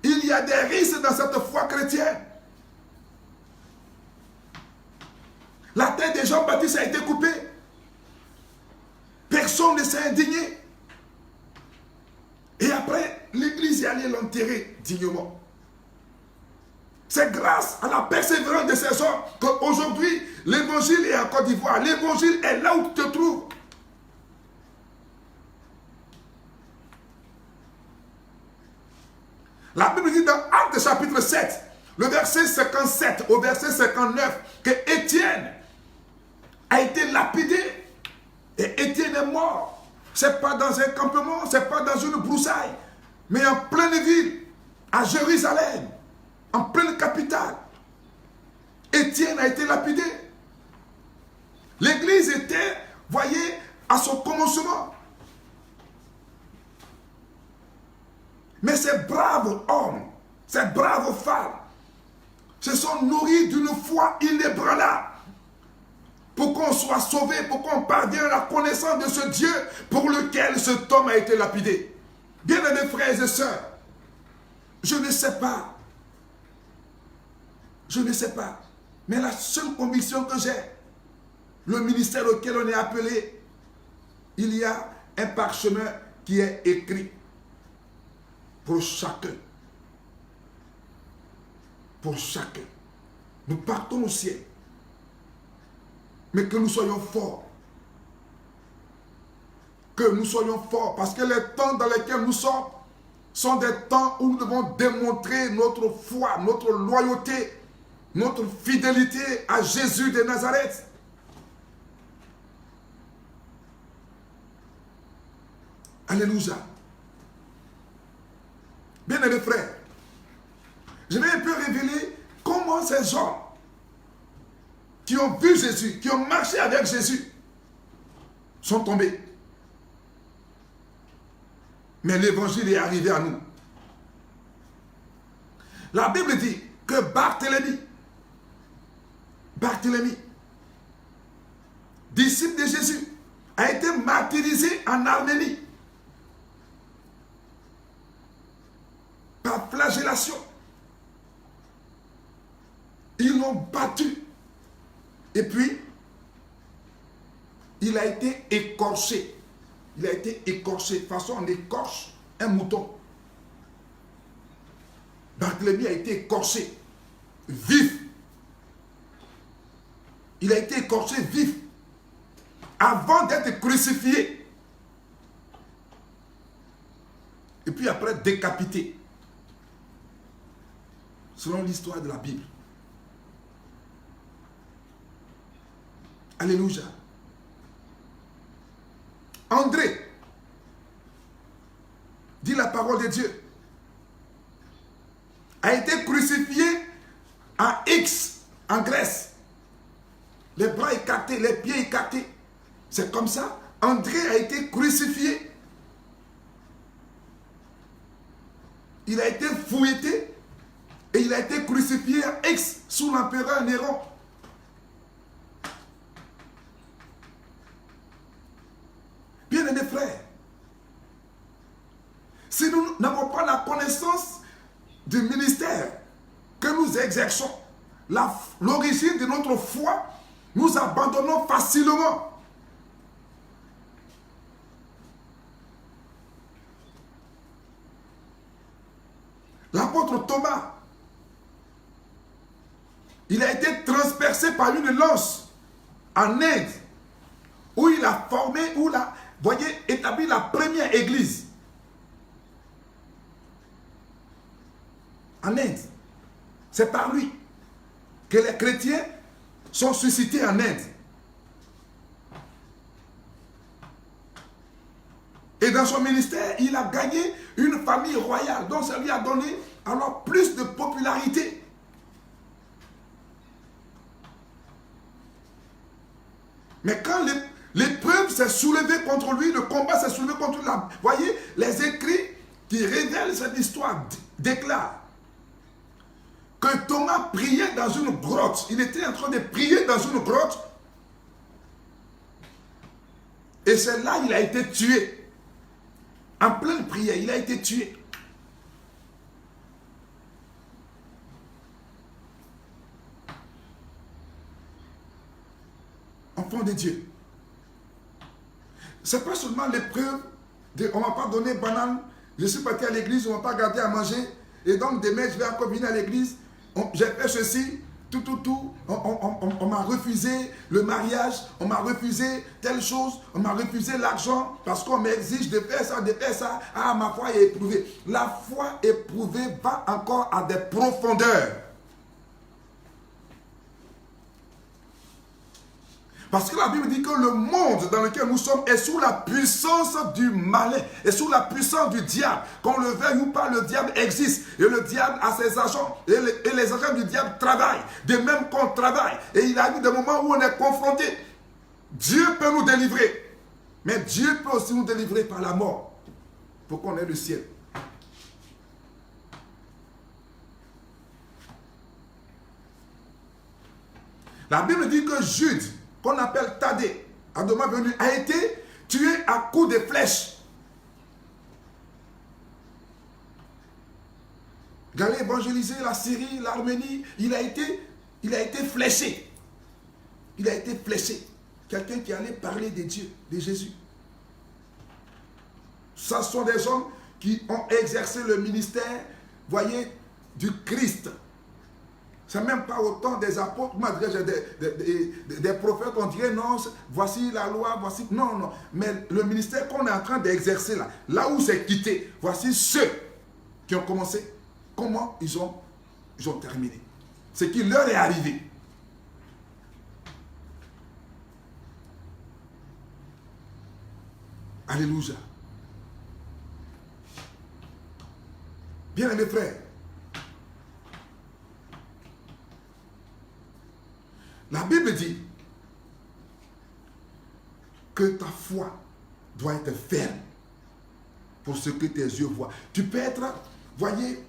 Il y a des risques dans cette foi chrétienne. La tête de Jean-Baptiste a été coupée. Personne ne s'est indigné. Et après, l'église est allée l'enterrer dignement. C'est grâce à la persévérance de ces hommes qu'aujourd'hui, l'évangile est en Côte d'Ivoire. L'évangile est là où tu te trouves. La Bible dit dans Actes chapitre 7, le verset 57 au verset 59, que Étienne a été lapidé et Étienne est mort. Ce n'est pas dans un campement, ce n'est pas dans une broussaille. Mais en pleine ville, à Jérusalem, en pleine capitale, Étienne a été lapidé. L'église était, voyez, à son commencement. Mais ces braves hommes, ces braves femmes, se sont nourris d'une foi inébranlable pour qu'on soit sauvé, pour qu'on parvienne à la connaissance de ce Dieu pour lequel cet homme a été lapidé. Bien-aimés frères et sœurs, je ne sais pas, mais la seule conviction que j'ai, le ministère auquel on est appelé, il y a un parchemin qui est écrit pour chacun. Pour chacun. Nous partons au ciel. Mais que nous soyons forts. Que nous soyons forts. Parce que les temps dans lesquels nous sommes sont des temps où nous devons démontrer notre foi, notre loyauté, notre fidélité à Jésus de Nazareth. Alléluia. Bien-aimés frères, je vais un peu révéler comment ces gens qui ont vu Jésus, qui ont marché avec Jésus, sont tombés. Mais l'évangile est arrivé à nous. La Bible dit que Barthélemy, disciple de Jésus, a été martyrisé en Arménie par flagellation. Ils l'ont battu. Et puis, il a été écorché. Il a été écorché. De toute façon, on écorche un mouton. Barthélemy a été écorché. Vif. Il a été écorché vif. Avant d'être crucifié. Et puis après, décapité. Selon l'histoire de la Bible. Alléluia. André dit la parole de Dieu. A été crucifié à X en Grèce. Les bras écartés, les pieds écartés. C'est comme ça. André a été crucifié. Il a été fouetté et il a été crucifié à X sous l'empereur Néron. Bien-aimés frères, si nous n'avons pas la connaissance du ministère que nous exerçons, l'origine de notre foi, nous abandonnons facilement. L'apôtre Thomas, il a été transpercé par une lance en Inde, où il a formé, voyez, établi la première église. En Inde. C'est par lui que les chrétiens sont suscités en Inde. Et dans son ministère, il a gagné une famille royale. Donc ça lui a donné alors plus de popularité. Mais quand l'épreuve s'est soulevée contre lui, le combat s'est soulevé contre lui. Voyez, les écrits qui révèlent cette histoire déclarent que Thomas priait dans une grotte. Il était en train de prier dans une grotte. Et c'est là qu'il a été tué. En pleine prière, il a été tué. Enfant de Dieu. Ce n'est pas seulement l'épreuve de on ne m'a pas donné banane, je suis parti à l'église, on ne m'a pas gardé à manger, et donc demain je vais encore venir à l'église, j'ai fait ceci, on m'a refusé le mariage, on m'a refusé telle chose, on m'a refusé l'argent, parce qu'on m'exige de faire ça, ah ma foi est éprouvée. La foi éprouvée va encore à des profondeurs. Parce que la Bible dit que le monde dans lequel nous sommes est sous la puissance du malin, est sous la puissance du diable. Qu'on le veuille ou pas, le diable existe. Et le diable a ses agents. Et les agents du diable travaillent. De même qu'on travaille. Et il a eu des moments où on est confronté. Dieu peut nous délivrer. Mais Dieu peut aussi nous délivrer par la mort. Pour qu'on ait le ciel. La Bible dit que Jude, qu'on appelle Thaddée, à demain venu, a été tué à coups de flèches. Il allait évangéliser la Syrie, l'Arménie. Il a été fléché. Il a été fléché. Quelqu'un qui allait parler de Dieu, de Jésus. Ce sont des hommes qui ont exercé le ministère, voyez, du Christ. Ce n'est même pas autant des apôtres, des prophètes, on dirait non, voici la loi, voici... Non, non, mais le ministère qu'on est en train d'exercer là où c'est quitté, voici ceux qui ont commencé, comment ils ont terminé. Ce qui leur est arrivé. Alléluia. Bien-aimés frères, la Bible dit que ta foi doit être ferme pour ce que tes yeux voient. Tu peux être, voyez,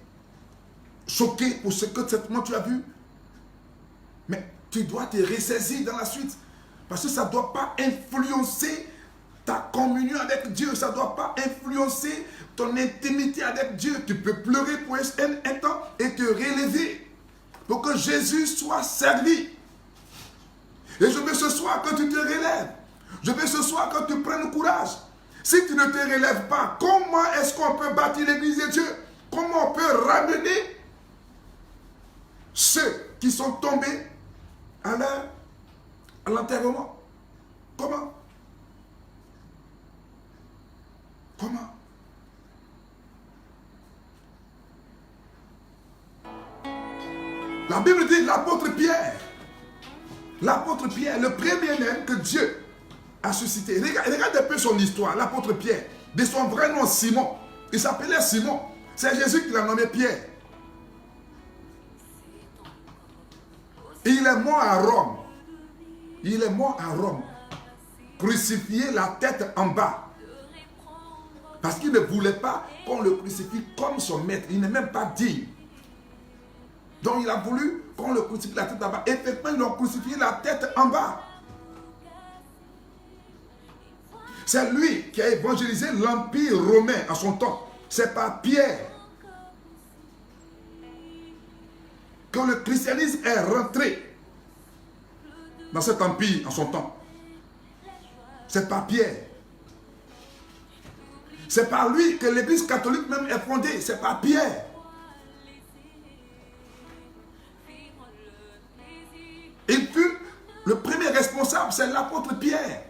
choqué pour ce que certainement tu as vu, mais tu dois te ressaisir dans la suite parce que ça ne doit pas influencer ta communion avec Dieu, ça ne doit pas influencer ton intimité avec Dieu. Tu peux pleurer pour un temps et te relever pour que Jésus soit servi. Et je veux ce soir que tu te relèves. Je veux ce soir que tu prennes courage. Si tu ne te relèves pas, comment est-ce qu'on peut bâtir l'église de Dieu? Comment on peut ramener ceux qui sont tombés à l'enterrement? Comment? Comment? La Bible dit l'apôtre Pierre, le premier même que Dieu a suscité. Regarde un peu son histoire, l'apôtre Pierre, de son vrai nom Simon. Il s'appelait Simon. C'est Jésus qui l'a nommé Pierre. Et il est mort à Rome. Il est mort à Rome. Crucifié la tête en bas. Parce qu'il ne voulait pas qu'on le crucifie comme son maître. Il n'est même pas digne. Donc il a voulu qu'on le crucifie la tête en bas. Effectivement, ils l'ont crucifié la tête en bas. C'est lui qui a évangélisé l'Empire romain à son temps. C'est par Pierre que le christianisme est rentré dans cet empire en son temps. C'est par Pierre. C'est par lui que l'église catholique même est fondée. C'est par Pierre. Il fut le premier responsable, c'est l'apôtre Pierre.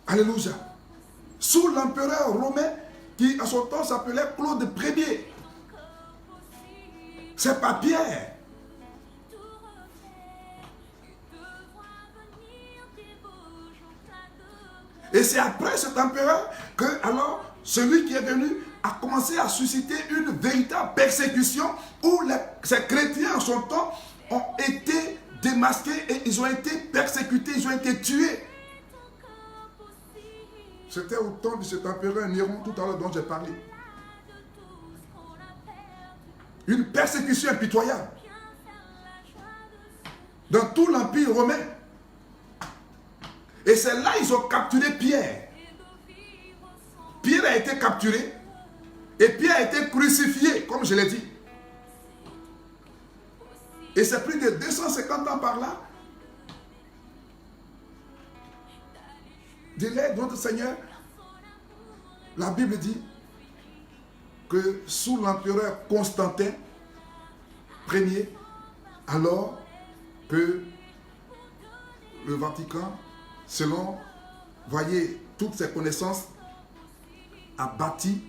Alléluia. Sous l'empereur romain qui à son temps s'appelait Claude Ier. C'est par Pierre. Et c'est après cet empereur que alors celui qui est venu a commencé à susciter une véritable persécution où ces chrétiens en son temps ont été démasqués et ils ont été persécutés, ils ont été tués. C'était au temps de cet empereur Néron tout à l'heure dont j'ai parlé. Une persécution impitoyable dans tout l'empire romain. Et c'est là qu'ils ont capturé Pierre. Pierre a été capturé et Pierre a été crucifié, comme je l'ai dit. Et c'est plus de 250 ans par là. De l'aide de notre Seigneur, la Bible dit que sous l'empereur Constantin Ier, alors que le Vatican, selon, voyez, toutes ses connaissances, a bâti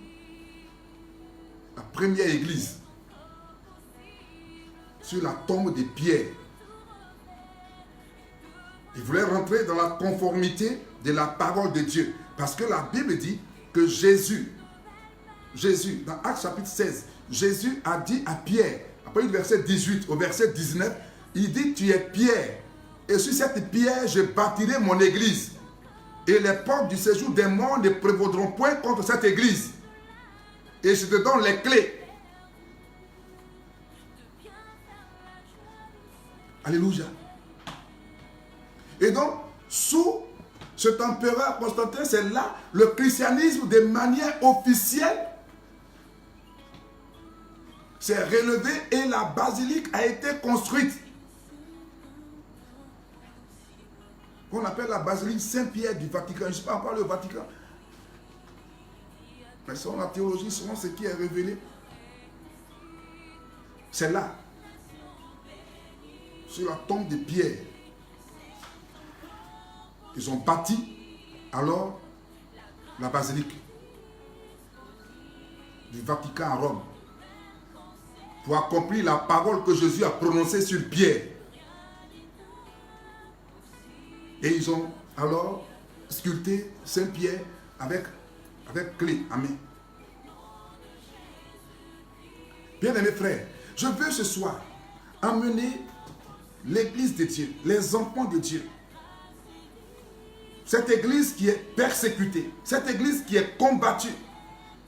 la première église. sur la tombe de Pierre. Il voulait rentrer dans la conformité de la parole de Dieu. Parce que la Bible dit que Jésus, dans Actes chapitre 16, Jésus a dit à Pierre, après le verset 18 au verset 19, il dit, tu es Pierre, et sur cette pierre, je bâtirai mon église. Et les portes du séjour des morts ne prévaudront point contre cette église. Et je te donne les clés. Alléluia. Et donc, sous cet empereur Constantin, c'est là le christianisme de manière officielle s'est relevé et la basilique a été construite. On appelle la basilique Saint-Pierre du Vatican. Je ne sais pas encore le Vatican. Mais selon la théologie, selon ce qui est révélé, c'est là, sur la tombe de Pierre. Ils ont bâti alors la basilique du Vatican à Rome pour accomplir la parole que Jésus a prononcée sur Pierre. Et ils ont alors sculpté Saint-Pierre avec clé à main. Bien-aimés frères, je veux ce soir amener l'église de Dieu, les enfants de Dieu. Cette église qui est persécutée, cette église qui est combattue,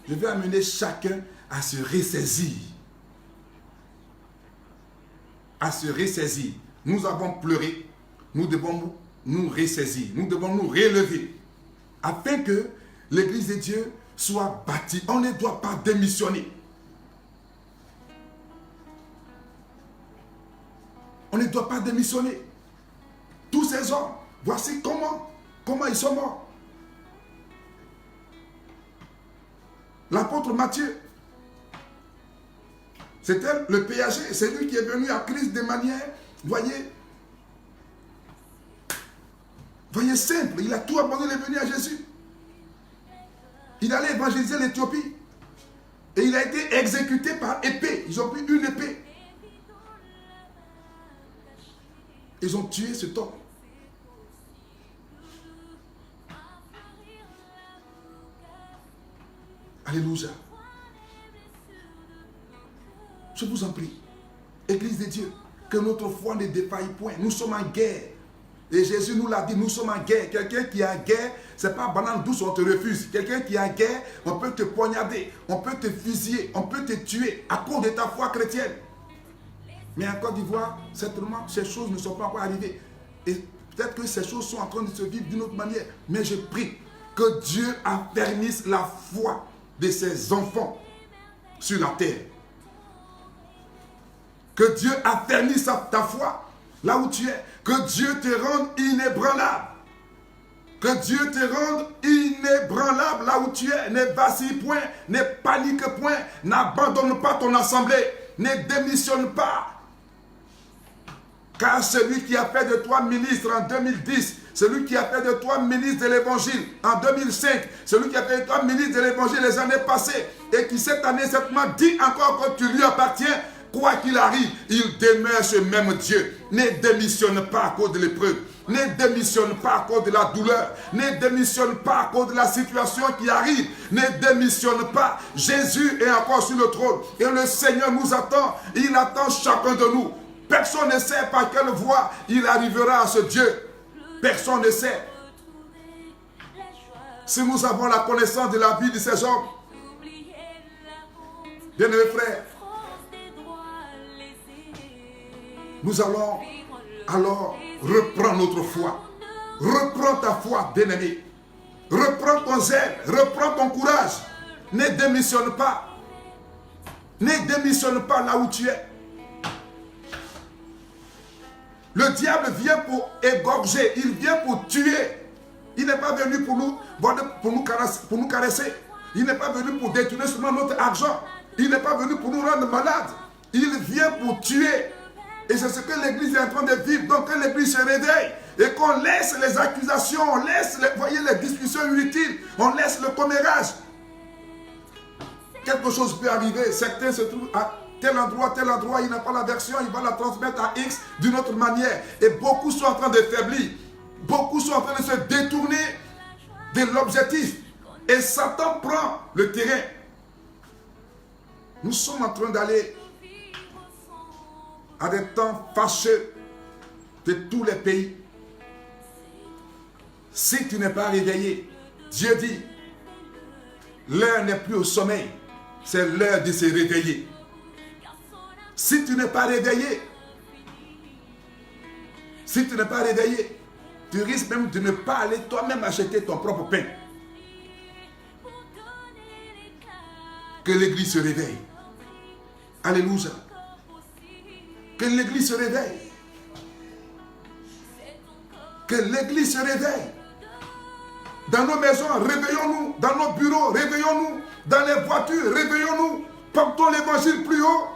je veux amener chacun à se ressaisir. À se ressaisir. Nous avons pleuré, nous devons nous ressaisir, nous devons nous relever, afin que l'église de Dieu soit bâtie. On ne doit pas démissionner. On ne doit pas démissionner. Tous ces hommes, voici comment ils sont morts. L'apôtre Matthieu, c'était le péager, c'est lui qui est venu à Christ de manière, voyez, simple. Il a tout abandonné, il est venu à Jésus. Il allait évangéliser l'Éthiopie. Et il a été exécuté par épée. Ils ont pris une épée. Ils ont tué cet homme. Alléluia. Je vous en prie, Église de Dieu, que notre foi ne défaille point. Nous sommes en guerre. Et Jésus nous l'a dit, nous sommes en guerre. Quelqu'un qui est en guerre, ce n'est pas banane douce, on te refuse. Quelqu'un qui est en guerre, on peut te poignarder, on peut te fusiller, on peut te tuer à cause de ta foi chrétienne. Mais en Côte d'Ivoire, certainement, ces choses ne sont pas encore arrivées. Et peut-être que ces choses sont en train de se vivre d'une autre manière. Mais je prie que Dieu affermisse la foi de ses enfants sur la terre. Que Dieu affermisse ta foi là où tu es. Que Dieu te rende inébranlable. Que Dieu te rende inébranlable là où tu es. Ne vacille point, ne panique point, n'abandonne pas ton assemblée, ne démissionne pas. Car celui qui a fait de toi ministre en 2010, celui qui a fait de toi ministre de l'évangile en 2005, celui qui a fait de toi ministre de l'évangile les années passées, et qui cette année certainement dit encore que tu lui appartiens, quoi qu'il arrive, il demeure ce même Dieu. Ne démissionne pas à cause de l'épreuve. Ne démissionne pas à cause de la douleur. Ne démissionne pas à cause de la situation qui arrive. Ne démissionne pas. Jésus est encore sur le trône. Et le Seigneur nous attend. Il attend chacun de nous. Personne ne sait par quelle voie il arrivera à ce Dieu. Personne ne sait. Si nous avons la connaissance de la vie de ces hommes, bien-aimés frères, nous allons alors reprendre notre foi. Reprends ta foi, bien-aimé. Reprends ton zèle, reprends ton courage. Ne démissionne pas. Ne démissionne pas là où tu es. Le diable vient pour égorger, il vient pour tuer. Il n'est pas venu pour nous caresser. Il n'est pas venu pour détourner seulement notre argent. Il n'est pas venu pour nous rendre malades. Il vient pour tuer. Et c'est ce que l'Église est en train de vivre. Donc que l'Église se réveille et qu'on laisse les accusations, on laisse les discussions inutiles, on laisse le commérage. Quelque chose peut arriver. Certains se trouvent tel endroit, il n'a pas la version, il va la transmettre à X d'une autre manière. Et beaucoup sont en train de faiblir. Beaucoup sont en train de se détourner de l'objectif. Et Satan prend le terrain. Nous sommes en train d'aller à des temps fâcheux de tous les pays. Si tu n'es pas réveillé, Dieu dit, l'heure n'est plus au sommeil, c'est l'heure de se réveiller. Si tu n'es pas réveillé, tu risques même de ne pas aller toi-même acheter ton propre pain. Que l'église se réveille. Alléluia. Que l'église se réveille. Que l'église se réveille. Dans nos maisons, réveillons-nous. Dans nos bureaux, réveillons-nous. Dans les voitures, réveillons-nous. Portons l'évangile plus haut.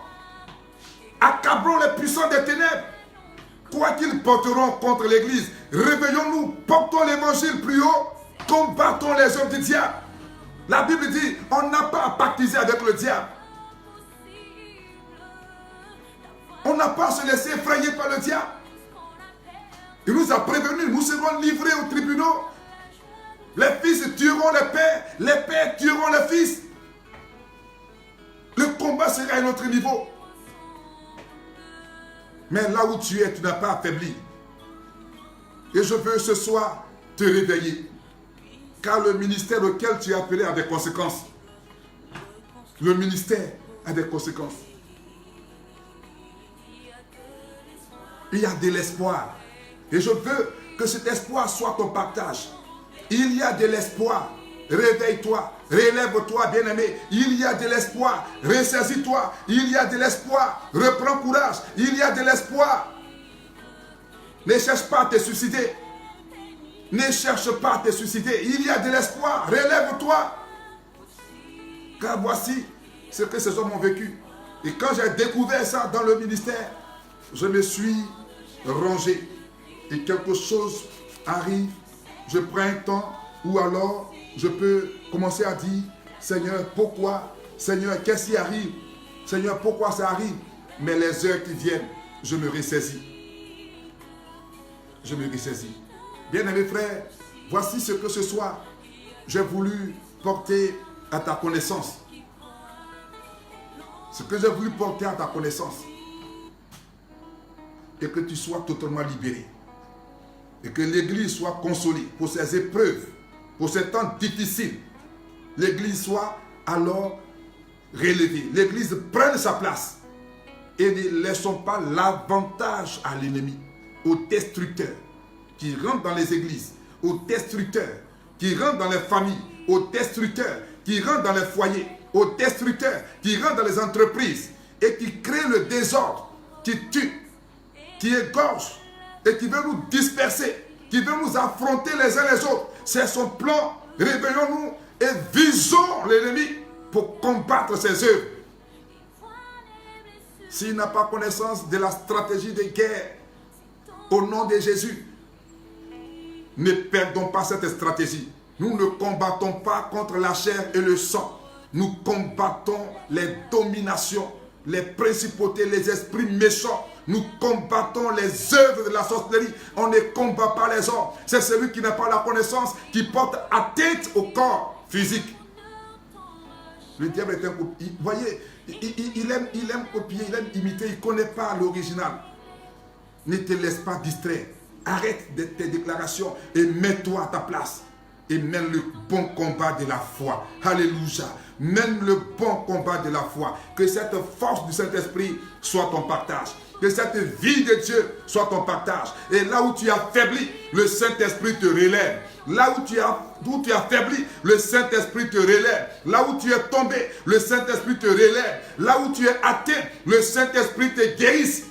Accablons les puissants des ténèbres. Quoi qu'ils porteront contre l'église, réveillons-nous. Portons l'évangile plus haut. Combattons les œuvres du diable. La Bible dit, on n'a pas à pactiser avec le diable. On n'a pas à se laisser effrayer par le diable. Il nous a prévenus, nous serons livrés aux tribunaux. Les fils tueront les pères tueront les fils. Le combat sera à un autre niveau. Mais là où tu es, tu n'as pas affaibli. Et je veux ce soir te réveiller. Car le ministère auquel tu es appelé a des conséquences. Le ministère a des conséquences. Il y a de l'espoir. Et je veux que cet espoir soit ton partage. Il y a de l'espoir. Réveille-toi, relève-toi, bien-aimé. Il y a de l'espoir. Ressaisis-toi. Il y a de l'espoir. Reprends courage. Il y a de l'espoir. Ne cherche pas à te suicider. Ne cherche pas à te suicider. Il y a de l'espoir. Relève-toi. Car voici ce que ces hommes ont vécu. Et quand j'ai découvert ça dans le ministère, je me suis rangé. Et quelque chose arrive, je prends un temps où alors je peux commencer à dire, Seigneur, pourquoi? Seigneur, qu'est-ce qui arrive? Seigneur, pourquoi ça arrive? Mais les heures qui viennent, je me ressaisis. Je me ressaisis. Bien-aimés frères, voici ce que ce soir, j'ai voulu porter à ta connaissance. Ce que j'ai voulu porter à ta connaissance. Et que tu sois totalement libéré. Et que l'Église soit consolée pour ces épreuves, pour ces temps difficiles. L'Église soit alors relevée. L'Église prenne sa place. Et ne laissons pas l'avantage à l'ennemi, aux destructeurs qui rentrent dans les églises, aux destructeurs qui rentrent dans les familles, aux destructeurs qui rentrent dans les foyers, aux destructeurs qui rentrent dans les entreprises et qui créent le désordre, qui tuent, qui égorgent et qui veut nous disperser, qui veut nous affronter les uns les autres. C'est son plan. Réveillons-nous et visons l'ennemi pour combattre ses œuvres. S'il n'a pas connaissance de la stratégie de guerre, au nom de Jésus, ne perdons pas cette stratégie. Nous ne combattons pas contre la chair et le sang. Nous combattons les dominations, les principautés, les esprits méchants. Nous combattons les œuvres de la sorcellerie. On ne combat pas les hommes. C'est celui qui n'a pas la connaissance qui porte atteinte au corps physique. Le diable est un copier. Vous voyez, il aime copier, il aime imiter, il ne connaît pas l'original. Ne te laisse pas distraire. Arrête de tes déclarations et mets-toi à ta place. Et mène le bon combat de la foi. Alléluia. Mène le bon combat de la foi. Que cette force du Saint-Esprit soit ton partage. Que cette vie de Dieu soit ton partage. Et là où tu as faibli, le Saint-Esprit te relève. Là où tu as faibli, le Saint-Esprit te relève. Là où tu es tombé, le Saint-Esprit te relève. Là où tu es atteint, le Saint-Esprit te guérisse.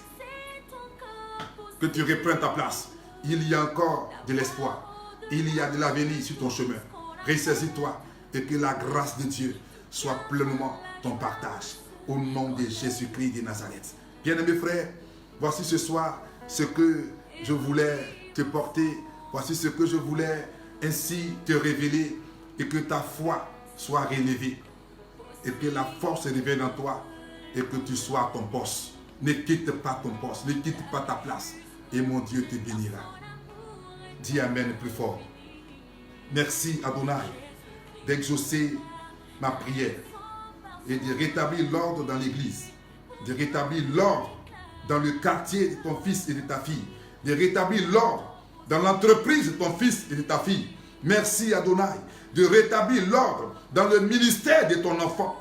Que tu reprennes ta place. Il y a encore de l'espoir. Il y a de l'avenir sur ton chemin. Ressaisis-toi et que la grâce de Dieu soit pleinement ton partage. Au nom de Jésus-Christ de Nazareth. Bien-aimés frères, voici ce soir ce que je voulais te porter. Voici ce que je voulais ainsi te révéler et que ta foi soit relevée. Et que la force se réveille en toi et que tu sois à ton poste. Ne quitte pas ton poste, ne quitte pas ta place. Et mon Dieu te bénira. Dis Amen plus fort. Merci Adonai d'exaucer ma prière et de rétablir l'ordre dans l'église, de rétablir l'ordre dans le quartier de ton fils et de ta fille, de rétablir l'ordre dans l'entreprise de ton fils et de ta fille. Merci Adonai de rétablir l'ordre dans le ministère de ton enfant.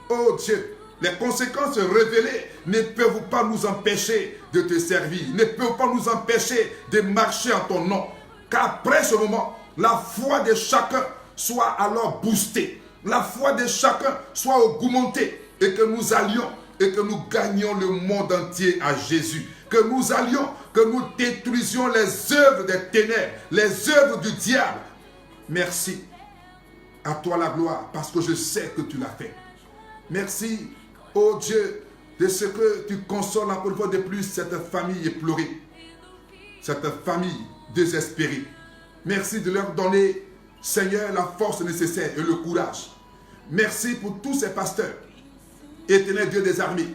Oh Dieu, les conséquences révélées ne peuvent pas nous empêcher de te servir, ne peuvent pas nous empêcher de marcher en ton nom. Qu'après ce moment, la foi de chacun soit alors boostée, la foi de chacun soit augmentée et que nous allions et que nous gagnions le monde entier à Jésus. Que nous allions, que nous détruisions les œuvres des ténèbres, les œuvres du diable. Merci. À toi la gloire, parce que je sais que tu l'as fait. Merci, ô Dieu, de ce que tu consoles encore une fois de plus cette famille éplorée, cette famille désespérée. Merci de leur donner, Seigneur, la force nécessaire et le courage. Merci pour tous ces pasteurs. Éternel Dieu des armées,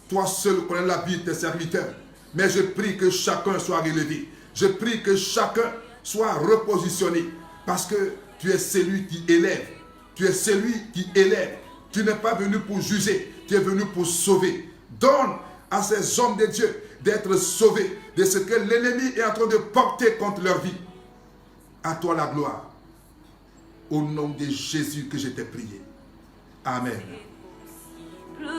toi seul connais la vie de tes serviteurs. Mais je prie que chacun soit relevé. Je prie que chacun soit repositionné. Parce que tu es celui qui élève. Tu es celui qui élève. Tu n'es pas venu pour juger. Tu es venu pour sauver. Donne à ces hommes de Dieu d'être sauvés de ce que l'ennemi est en train de porter contre leur vie. À toi la gloire. Au nom de Jésus que je t'ai prié. Amen.